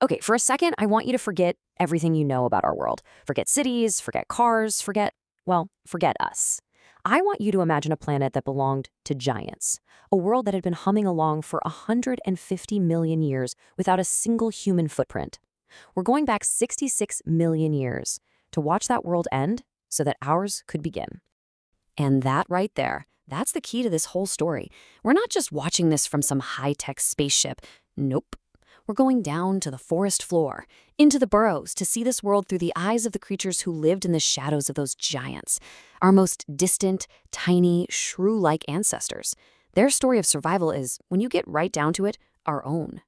Okay, for a second, I want you to forget everything you know about our world. Forget cities, forget cars, forget us. I want you to imagine a planet that belonged to giants, a world that had been humming along for 150 million years without a single human footprint. We're going back 66 million years to watch that world end so that ours could begin. And that right there, that's the key to this whole story. We're not just watching this from some high-tech spaceship. Nope. We're going down to the forest floor, into the burrows, to see this world through the eyes of the creatures who lived in the shadows of those giants, our most distant, tiny, shrew-like ancestors. Their story of survival is, when you get right down to it, our own.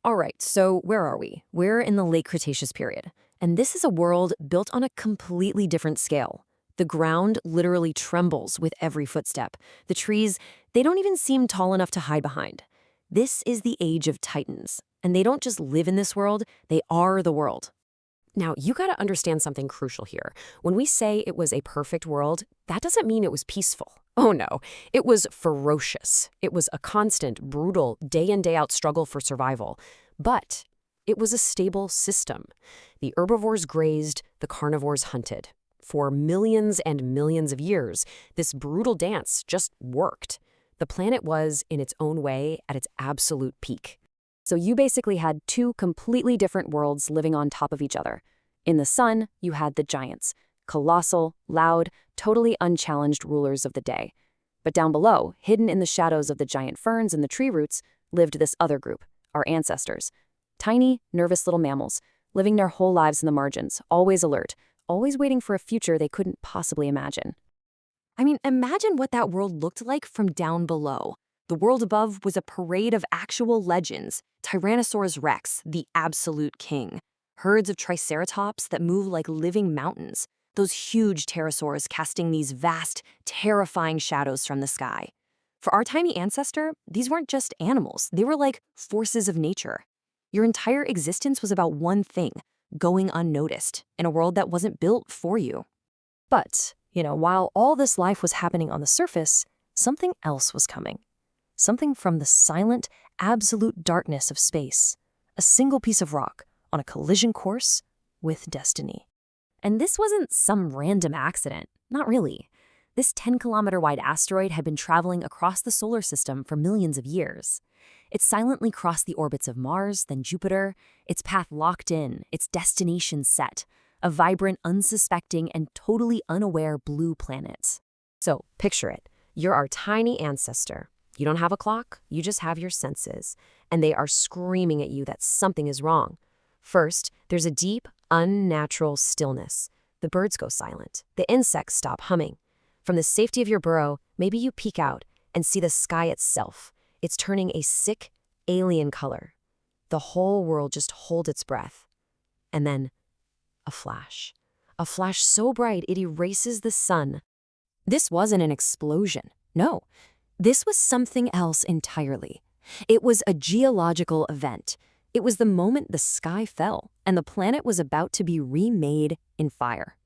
All right, so where are we? We're in the late Cretaceous period, and this is a world built on a completely different scale. The ground literally trembles with every footstep. The trees, they don't even seem tall enough to hide behind. This is the age of Titans, and they don't just live in this world, they are the world. Now, you gotta understand something crucial here. When we say it was a perfect world, that doesn't mean it was peaceful. Oh no, it was ferocious. It was a constant, brutal, day in, day out struggle for survival. But it was a stable system. The herbivores grazed, the carnivores hunted. For millions and millions of years, this brutal dance just worked. The planet was, in its own way, at its absolute peak. So you basically had two completely different worlds living on top of each other. In the sun, you had the giants, colossal, loud, totally unchallenged rulers of the day. But down below, hidden in the shadows of the giant ferns and the tree roots, lived this other group, our ancestors. Tiny, nervous little mammals, living their whole lives in the margins, always alert, always waiting for a future they couldn't possibly imagine. I mean, imagine what that world looked like from down below. The world above was a parade of actual legends. Tyrannosaurus rex, the absolute king. Herds of triceratops that move like living mountains. Those huge pterosaurs casting these vast, terrifying shadows from the sky. For our tiny ancestor, these weren't just animals. They were like forces of nature. Your entire existence was about one thing, going unnoticed, in a world that wasn't built for you. But, while all this life was happening on the surface, something else was coming. Something from the silent, absolute darkness of space. A single piece of rock on a collision course with destiny. And this wasn't some random accident. Not really. This 10-kilometer-wide asteroid had been traveling across the solar system for millions of years. It silently crossed the orbits of Mars, then Jupiter, its path locked in, its destination set. A vibrant, unsuspecting, and totally unaware blue planet. So, picture it. You're our tiny ancestor. You don't have a clock, you just have your senses. And they are screaming at you that something is wrong. First, there's a deep, unnatural stillness. The birds go silent. The insects stop humming. From the safety of your burrow, maybe you peek out and see the sky itself. It's turning a sick, alien color. The whole world just holds its breath. And then, a flash. A flash so bright it erases the sun. This wasn't an explosion. No. This was something else entirely. It was a geological event. It was the moment the sky fell and the planet was about to be remade in fire.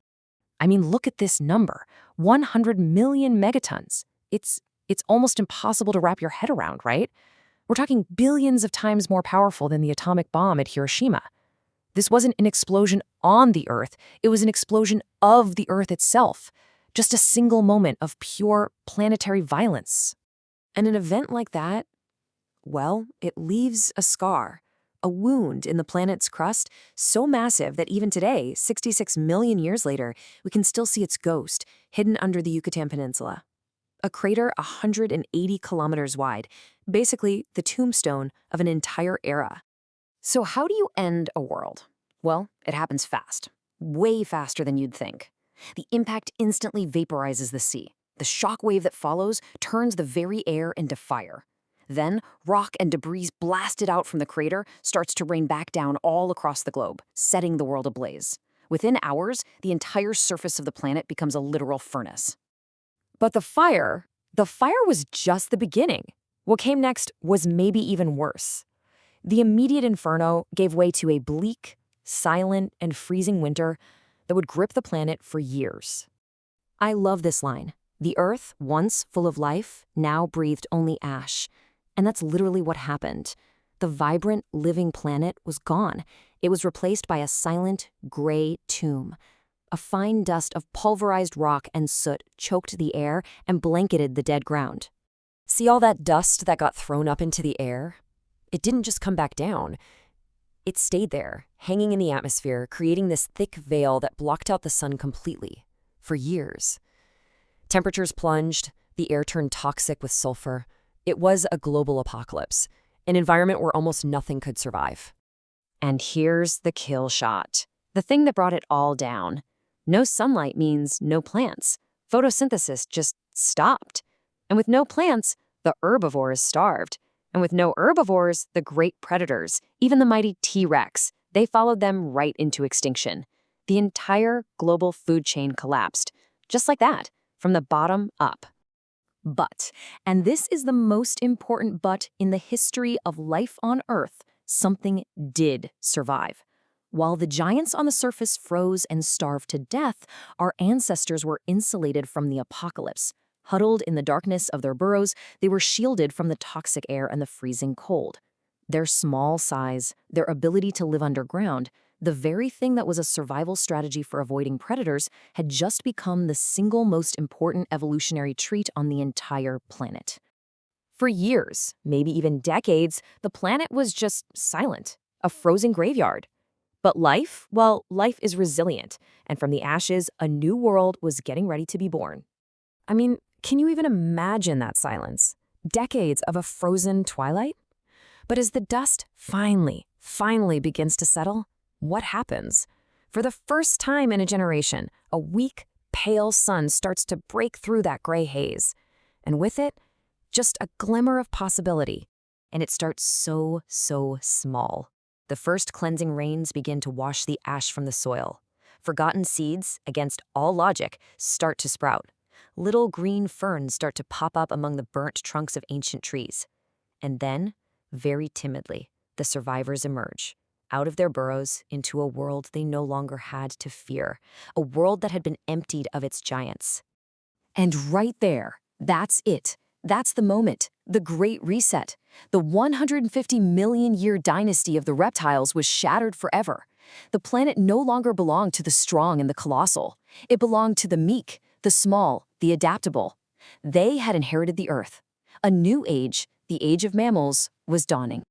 I mean, look at this number. 100 million megatons. It's almost impossible to wrap your head around, right? We're talking billions of times more powerful than the atomic bomb at Hiroshima. This wasn't an explosion on the Earth. It was an explosion of the Earth itself. Just a single moment of pure planetary violence. And an event like that, well, it leaves a scar, a wound in the planet's crust so massive that even today, 66 million years later, we can still see its ghost hidden under the Yucatan Peninsula. A crater 180 kilometers wide, basically the tombstone of an entire era. So how do you end a world? Well, it happens fast, way faster than you'd think. The impact instantly vaporizes the sea. The shock wave that follows turns the very air into fire. Then, rock and debris blasted out from the crater starts to rain back down all across the globe, setting the world ablaze. Within hours, the entire surface of the planet becomes a literal furnace. But the fire was just the beginning. What came next was maybe even worse. The immediate inferno gave way to a bleak, silent, and freezing winter that would grip the planet for years. I love this line. The Earth, once full of life, now breathed only ash. And that's literally what happened. The The vibrant, living planet was gone. It was replaced by a silent, gray tomb. A fine dust of pulverized rock and soot choked the air and blanketed the dead ground. See all that dust that got thrown up into the air? It didn't just come back down. It stayed there, hanging in the atmosphere, creating this thick veil that blocked out the sun completely, for years. Temperatures plunged, the air turned toxic with sulfur. It was a global apocalypse, an environment where almost nothing could survive. And here's the kill shot, the thing that brought it all down. No sunlight means no plants. Photosynthesis just stopped. And with no plants, the herbivores starved. And with no herbivores, the great predators, even the mighty T-Rex, they followed them right into extinction. The entire global food chain collapsed, just like that, from the bottom up. But, and this is the most important but in the history of life on Earth, something did survive. While the giants on the surface froze and starved to death, our ancestors were insulated from the apocalypse. Huddled in the darkness of their burrows, they were shielded from the toxic air and the freezing cold. Their small size, their ability to live underground, the very thing that was a survival strategy for avoiding predators, had just become the single most important evolutionary trait on the entire planet. For years, maybe even decades, the planet was just silent, a frozen graveyard. But life, well, life is resilient, and from the ashes, a new world was getting ready to be born. I mean, can you even imagine that silence? Decades of a frozen twilight? But as the dust finally begins to settle, what happens? For the first time in a generation, a weak, pale sun starts to break through that gray haze. And with it, just a glimmer of possibility. And it starts so small. The first cleansing rains begin to wash the ash from the soil. Forgotten seeds, against all logic, start to sprout. Little green ferns start to pop up among the burnt trunks of ancient trees. And then, very timidly, the survivors emerge, out of their burrows into a world they no longer had to fear, a world that had been emptied of its giants. And right there, that's it. That's the moment, the Great Reset. The 150 million-year dynasty of the reptiles was shattered forever. The planet no longer belonged to the strong and the colossal. It belonged to the meek, the small, the adaptable. They had inherited the Earth. A new age, the age of mammals, was dawning.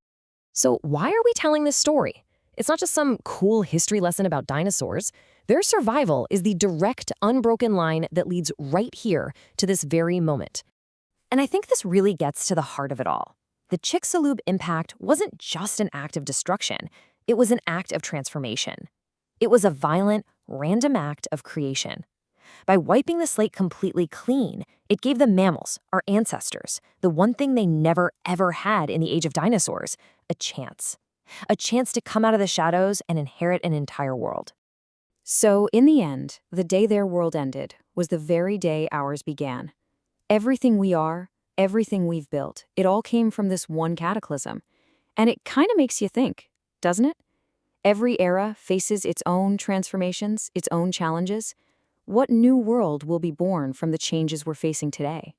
So why are we telling this story? It's not just some cool history lesson about dinosaurs. Their survival is the direct, unbroken line that leads right here to this very moment. And I think this really gets to the heart of it all. The Chicxulub impact wasn't just an act of destruction. It was an act of transformation. It was a violent, random act of creation. By wiping the slate completely clean, it gave the mammals, our ancestors, the one thing they never ever had in the age of dinosaurs, a chance. A chance to come out of the shadows and inherit an entire world. So, in the end, the day their world ended was the very day ours began. Everything we are, everything we've built, it all came from this one cataclysm. And it kind of makes you think, doesn't it? Every era faces its own transformations, its own challenges. What new world will be born from the changes we're facing today?